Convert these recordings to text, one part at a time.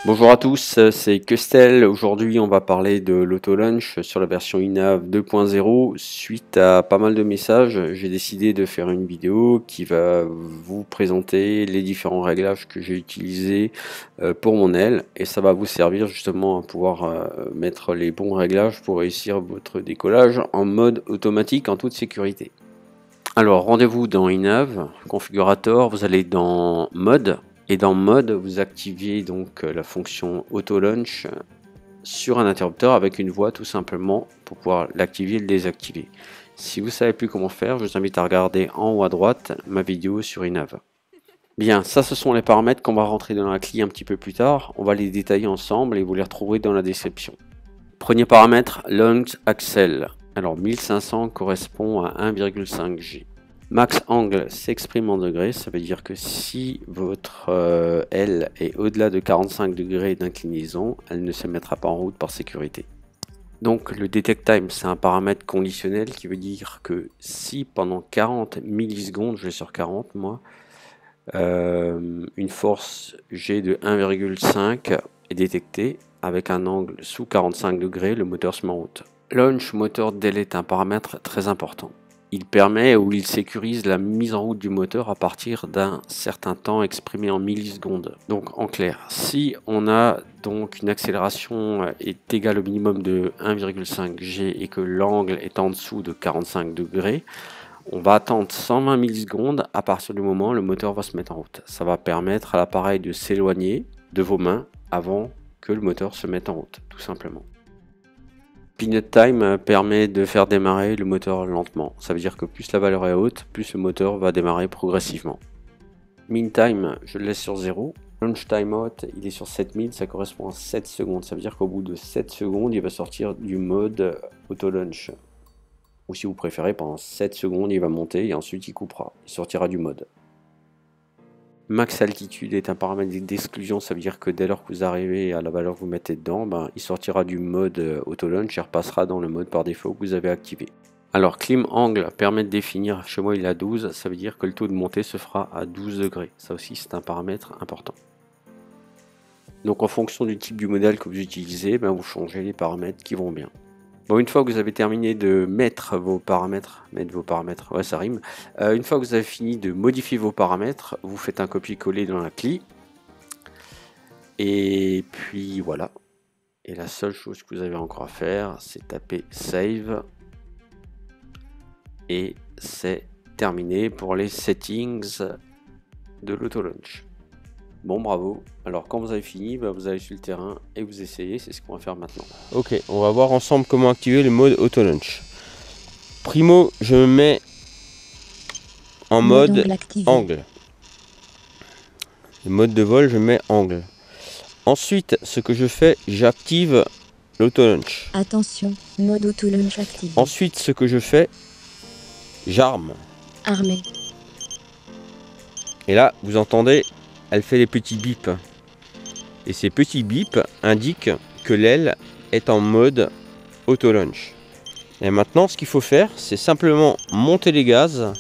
Bonjour à tous, c'est Questel. Aujourd'hui, on va parler de l'autolunch sur la version INAV 2.0. Suite à pas mal de messages, j'ai décidé de faire une vidéo qui va vous présenter les différents réglages que j'ai utilisés pour mon aile, et ça va vous servir justement à pouvoir mettre les bons réglages pour réussir votre décollage en mode automatique en toute sécurité. Alors, rendez-vous dans INAV, configurator, vous allez dans mode. Et dans mode, vous activez donc la fonction auto-launch sur un interrupteur avec une voix tout simplement pour pouvoir l'activer et le désactiver. Si vous ne savez plus comment faire, je vous invite à regarder en haut à droite ma vidéo sur INAV. Bien, ça ce sont les paramètres qu'on va rentrer dans la clé un petit peu plus tard. On va les détailler ensemble et vous les retrouverez dans la description. Premier paramètre, launch axle. Alors 1500 correspond à 1,5 G. Max angle s'exprime en degrés, ça veut dire que si votre aile est au-delà de 45 degrés d'inclinaison, elle ne se mettra pas en route par sécurité. Donc le detect time, c'est un paramètre conditionnel qui veut dire que si pendant 40 millisecondes, je vais sur 40 moi, une force G de 1,5 est détectée avec un angle sous 45 degrés, le moteur se met en route. Launch motor delay est un paramètre très important. Il permet ou il sécurise la mise en route du moteur à partir d'un certain temps exprimé en millisecondes. Donc en clair, si on a donc une accélération est égale au minimum de 1,5 G et que l'angle est en dessous de 45 degrés, on va attendre 120 millisecondes à partir du moment où le moteur va se mettre en route. Ça va permettre à l'appareil de s'éloigner de vos mains avant que le moteur se mette en route, tout simplement. Peanut time permet de faire démarrer le moteur lentement. Ça veut dire que plus la valeur est haute, plus le moteur va démarrer progressivement. Min time, je le laisse sur 0. Launch timeout, il est sur 7000, ça correspond à 7 secondes. Ça veut dire qu'au bout de 7 secondes, il va sortir du mode auto launch. Ou si vous préférez, pendant 7 secondes, il va monter et ensuite il coupera. Il sortira du mode. Max altitude est un paramètre d'exclusion, ça veut dire que dès lors que vous arrivez à la valeur que vous mettez dedans, il sortira du mode auto-launch et repassera dans le mode par défaut que vous avez activé. Alors clim angle permet de définir, chez moi il est à 12, ça veut dire que le taux de montée se fera à 12 degrés. Ça aussi c'est un paramètre important. Donc en fonction du type du modèle que vous utilisez, vous changez les paramètres qui vont bien. Bon, une fois que vous avez terminé de mettre vos paramètres, ouais ça rime, une fois que vous avez fini de modifier vos paramètres, vous faites un copier-coller dans la clé, et puis voilà. Et la seule chose que vous avez encore à faire, c'est taper Save, et c'est terminé pour les settings de l'autolaunch. Bon, bravo. Alors quand vous avez fini, vous allez sur le terrain et vous essayez, c'est ce qu'on va faire maintenant. Ok, on va voir ensemble comment activer le mode auto-launch. Primo, je me mets en mode angle. Le mode de vol, je mets angle. Ensuite, ce que je fais, j'active l'auto-launch. Attention, mode auto-launch activé. Ensuite, ce que je fais, j'arme. Armé. Et là, vous entendez, elle fait les petits bips. Et ces petits bips indiquent que l'aile est en mode auto-launch. Et maintenant, ce qu'il faut faire, c'est simplement monter les gaz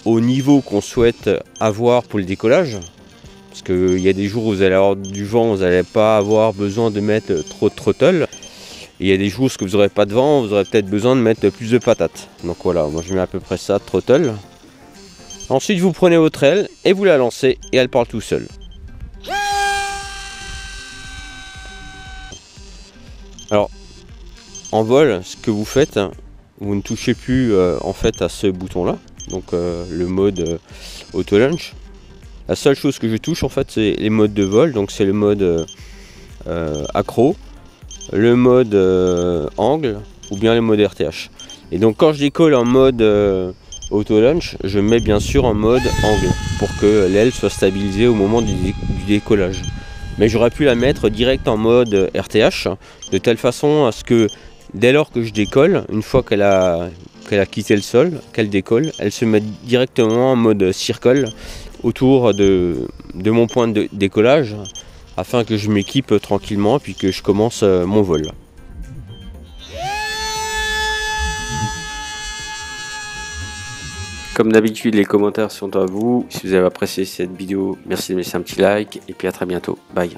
au niveau qu'on souhaite avoir pour le décollage. Parce qu'il y a des jours où vous allez avoir du vent, vous n'allez pas avoir besoin de mettre trop de throttle. Et il y a des jours où vous n'aurez pas de vent, vous aurez peut-être besoin de mettre plus de patates. Donc voilà, moi je mets à peu près ça, throttle. Ensuite, vous prenez votre aile et vous la lancez et elle parle tout seul. Alors, en vol, ce que vous faites, vous ne touchez plus en fait à ce bouton-là, donc le mode auto-launch. La seule chose que je touche en fait, c'est les modes de vol, donc c'est le mode accro, le mode angle ou bien le mode RTH. Et donc quand je décolle en mode auto-launch, je mets bien sûr en mode angle pour que l'aile soit stabilisée au moment du décollage. Mais j'aurais pu la mettre direct en mode RTH de telle façon à ce que dès lors que je décolle, une fois qu'elle a quitté le sol, qu'elle décolle, elle se met directement en mode circle autour de mon point de décollage afin que je m'équipe tranquillement puis que je commence mon vol. Comme d'habitude, les commentaires sont à vous. Si vous avez apprécié cette vidéo, merci de laisser un petit like et puis à très bientôt. Bye.